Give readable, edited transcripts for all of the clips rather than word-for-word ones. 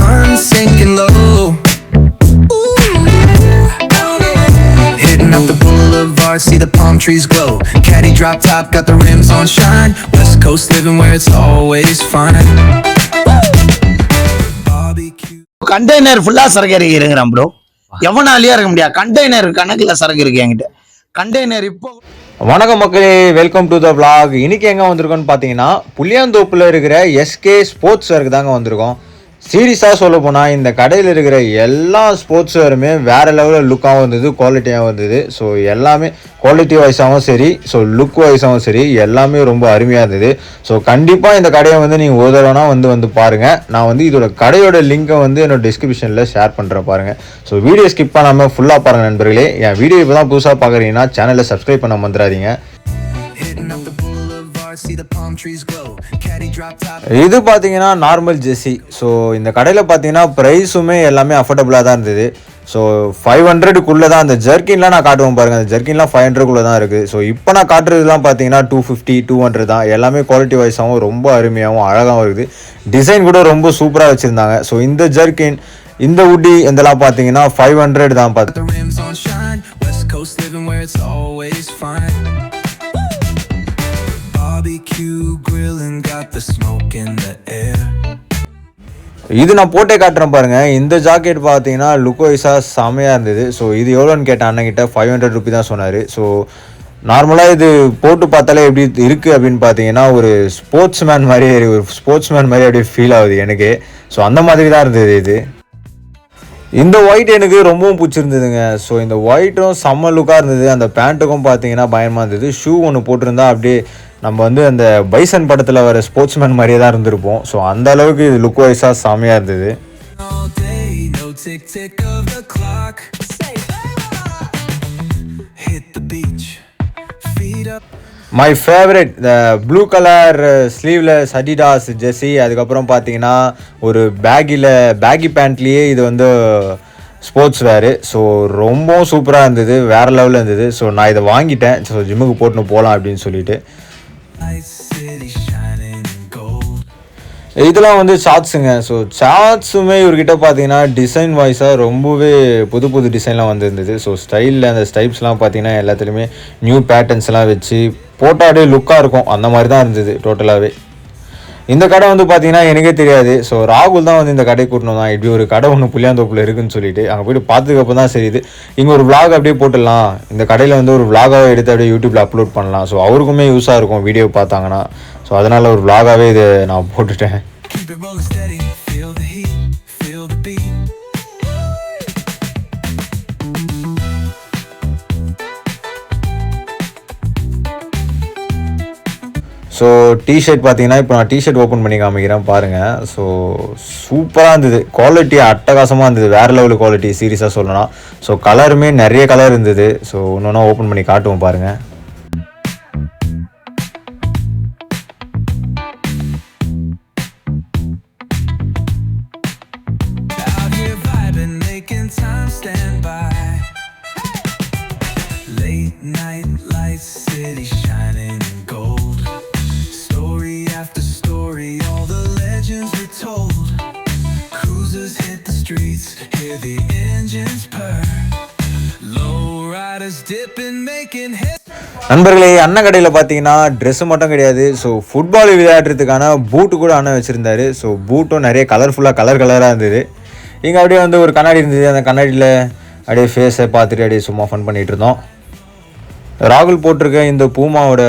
sun sinking low. Hitting up the boulevard, see the palm trees glow. Caddy drop top, got the rims on shine. West Coast living where it's always fine. Barbecue. Container ஃபுல்லா சரக்கு இறங்கிறான் bro. எவனாலேயே இருக்க முடியாது. Container கணக்கில் சரக்கு இருக்கு என்கிட்ட. Container இப்போ. வணக்கம் மக்களே, வெல்கம் டு த vlog. இன்னைக்கு எங்கே வந்திருக்கோன்னு பார்த்தீங்கன்னா புளியாந்தோப்பில் இருக்கிற எஸ்கே ஸ்போர்ட்ஸ் வேருக்கு தாங்க வந்திருக்கோம். சீரியஸாக சொல்ல போனால் இந்த கடையில் இருக்கிற எல்லா ஸ்போர்ட்ஸ் வேருமே வேறு லெவலில் லுக்காகவும் இருந்தது, குவாலிட்டியாகவும் இருந்தது. ஸோ எல்லாமே குவாலிட்டி வைஸாகவும் சரி, ஸோ லுக் வைஸாகவும் சரி, எல்லாமே ரொம்ப அருமையாக இருந்தது. ஸோ கண்டிப்பாக இந்த கடையை நீங்கள் ஒரு தடவைனா வந்து பாருங்கள். நான் இதோட கடையோட லிங்கை என்னோட டிஸ்கிரிப்ஷனில் ஷேர் பண்ணுறேன் பாருங்கள். ஸோ வீடியோ ஸ்கிப் பண்ணாமல் ஃபுல்லாக பாருங்கள் நண்பர்களே. என் வீடியோ இப்போ தான் புதுசாக பார்க்குறீங்கன்னா சேனலை சப்ஸ்கிரைப் பண்ண வந்துடாதீங்க. இது பார்த்தீங்கன்னா நார்மல் ஜெர்சி. ஸோ இந்த கடையில் பார்த்தீங்கன்னா ப்ரைஸுமே எல்லாமே அஃபோர்டபுளாக தான் இருந்தது. ஸோ 500க்குள்ளே தான். அந்த ஜர்க்கின்லாம் நான் காட்டுவோம் பாருங்கள், அந்த ஜர்க்கின்லாம் 500க்குள்ளே தான் இருக்குது. ஸோ இப்போ நான் காட்டுறதுலாம் பார்த்தீங்கன்னா 250, 200 தான். எல்லாமே குவாலிட்டி வைஸாகவும் ரொம்ப அருமையாகவும் அழகாகவும் இருக்குது. டிசைன் கூட ரொம்ப சூப்பராக வச்சுருந்தாங்க. ஸோ இந்த ஜர்க்கின், இந்த உட்டி இதெல்லாம் பார்த்தீங்கன்னா 500 தான். இது நான் போட்டே காட்டுறேன் பாருங்க. இந்த ஜாக்கெட் பார்த்தீங்கன்னா லுக் வைஸாக செமையாக இருந்தது. ஸோ இது எவ்வளோன்னு கேட்டேன் அண்ணன்கிட்ட. 500 ரூபி தான் சொன்னார். ஸோ நார்மலாக இது போட்டு பார்த்தாலே எப்படி இருக்குது அப்படின்னு பார்த்தீங்கன்னா ஒரு ஸ்போர்ட்ஸ் மேன் மாதிரி அப்படியே ஃபீல் ஆகுது எனக்கு. ஸோ அந்த மாதிரி தான் இருந்தது இது. இந்த ஒயிட் எனக்கு ரொம்பவும் பிடிச்சிருந்ததுங்க. ஸோ இந்த ஒயிட்டும் செம்ம லுக்காக இருந்தது. அந்த பேண்ட்டுக்கும் பார்த்தீங்கன்னா பயமாக இருந்தது. ஷூ ஒன்று போட்டிருந்தா அப்படியே நம்ம அந்த பைசன் படத்தில் வர ஸ்போர்ட்ஸ் மேன் மாதிரியே தான் இருந்திருப்போம். ஸோ அந்த அளவுக்கு இது லுக் வைஸாக செமையாக இருந்தது. My favourite the blue colour sleeveless Adidas Jersey. அதுக்கப்புறம் பார்த்தீங்கன்னா ஒரு பேகி பேண்ட்லேயே இது ஸ்போர்ட்ஸ் வேரு. ஸோ ரொம்பவும் சூப்பராக இருந்தது, வேறு லெவலில் இருந்தது. ஸோ நான் இதை வாங்கிட்டேன். ஸோ ஜிம்முக்கு போட்டுன்னு போகலாம் அப்படின்னு சொல்லிட்டு. இதெல்லாம் ஷார்ட்ஸுங்க. ஸோ ஷார்ட்ஸுமே இவர்கிட்ட பார்த்தீங்கன்னா டிசைன் வைஸாக ரொம்பவே புது டிசைன்லாம் வந்துருந்தது. ஸோ ஸ்டைலில் அந்த ஸ்டைப்ஸ்லாம் பார்த்தீங்கன்னா எல்லாத்துலேயுமே நியூ பேட்டர்ன்ஸ்லாம் வச்சு போட்டாடே லுக்காக இருக்கும். அந்த மாதிரி தான் இருந்தது டோட்டலாகவே. இந்த கடை பார்த்தீங்கன்னா எனக்கே தெரியாது. ஸோ ராகுல் தான் இந்த கடை கூட்டணும் தான், இப்படி ஒரு கடை ஒன்று புளியாந்தோப்பில் இருக்குன்னு சொல்லிட்டு அங்கே போய்ட்டு பார்த்ததுக்கப்புறம் தான் சரியுது. இங்கே ஒரு vlog அப்படியே போட்டுடலாம், இந்த கடையில் ஒரு vlog-ஆக எடுத்து அப்படியே யூடியூப்பில் அப்லோட் பண்ணலாம். ஸோ அவருக்குமே யூஸாக இருக்கும் வீடியோ பார்த்தாங்கன்னா. ஸோ அதனால் ஒரு vlog-ஆகவே இதை நான் போட்டுட்டேன். ஸோ டிஷர்ட் பார்த்தீங்கன்னா இப்போ நான் டிஷர்ட் ஓப்பன் பண்ணி காமிக்கிறேன் பாருங்கள். ஸோ சூப்பராக இருந்தது, குவாலிட்டி அட்டகாசமாக இருந்தது, வேறு லெவல் குவாலிட்டி சீரியஸாக சொல்லலாம். ஸோ கலருமே நிறைய கலர் இருந்தது. ஸோ ஒன்று ஓப்பன் பண்ணி காட்டுவோம் பாருங்கள். நண்பர்களே, அண்ணன் கடையில் பார்த்தீங்கன்னா ட்ரெஸ்ஸு மட்டும் கிடையாது. ஸோ ஃபுட்பால் விளையாடுறதுக்கான பூட்டு கூட அண்ணன் வச்சுருந்தாரு. ஸோ பூட்டும் நிறைய கலராக இருந்தது. இங்கே அப்படியே ஒரு கண்ணாடி இருந்தது. அந்த கண்ணாடியில் அப்படியே ஃபேஸை பார்த்துட்டு அப்படியே சும்மா ஃபன் பண்ணிகிட்டு இருந்தோம். ராகுல் போட்டிருக்க இந்த பூமாவோட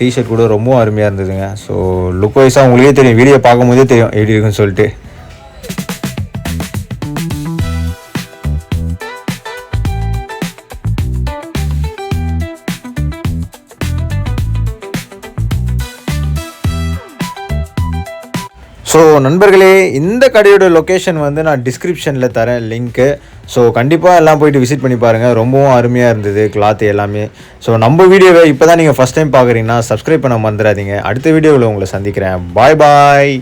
டிஷர்ட் கூட ரொம்ப அருமையாக இருந்ததுங்க. ஸோ லுக் வைஸாக உங்களுக்கே தெரியும், வீடியோ பார்க்கும்போதே தெரியும் எப்படி இருக்குன்னு சொல்லிட்டு. ஸோ நண்பர்களே, இந்த கடையோட லொக்கேஷன் நான் டிஸ்கிரிப்ஷனில் தரேன் லிங்க்கு. ஸோ கண்டிப்பாக எல்லாம் போய்ட்டு விசிட் பண்ணி பாருங்கள். ரொம்பவும் அருமையாக இருந்தது கிளாத் எல்லாமே. ஸோ நம்ம வீடியோவை இப்போ தான் நீங்கள் ஃபஸ்ட் டைம் பார்க்குறீங்கன்னா சப்ஸ்கிரைப் பண்ண மறந்துடாதீங்க. அடுத்த வீடியோவில் உங்களை சந்திக்கிறேன். பாய்.